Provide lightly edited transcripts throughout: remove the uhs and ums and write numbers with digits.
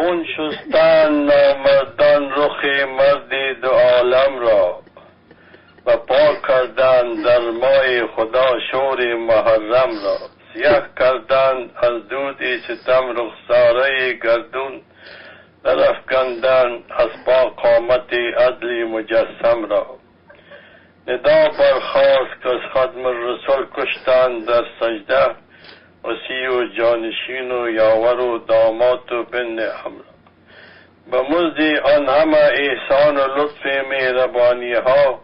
خون شستن نامردان رخ مرد دو عالم را و پاک کردن در مای خدا شور محرم را. سیاه کردن از دود ستم رخساره گردون، در افکندن از پا قامت عدل مجسم را. ندا برخاست که از خدم الرسول کشتن در سجده، وصی و جانشین و یاور و داماد و بن حمرا. به مزد آن همه احسان و لطف مهربانی ها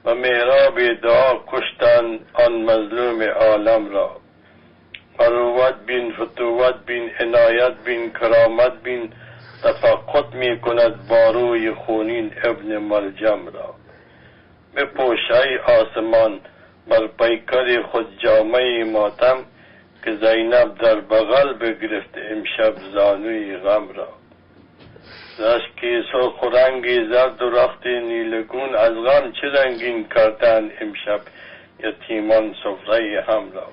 و محراب دعا کشتن آن مظلوم عالم را. مروت بین، فتوت بین، عنایت بین، کرامت بین، تفقد می کند باروی خونین ابن ملجم را. بپوش ای آسمان بر پیکر خود جامه ماتم، که زینب در بغل بگرفت امشب زانوی غم را. اشک سرخ و رنگ زرد و رخت نیلگون، از غم چه رنگین کردن امشب یتیمان سفره هم را.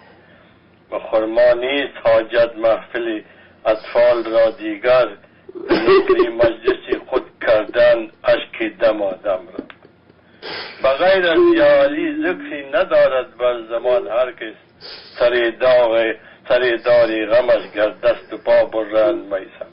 به خرما نیست حاجت محفل اطفال را دیگر، ذکر مجلس خود کردن اشک دمادم را. بغیر از یا علی ذکری ندارد بر زمان هرگز، سر داری غمش گر دست و پا برند میسم.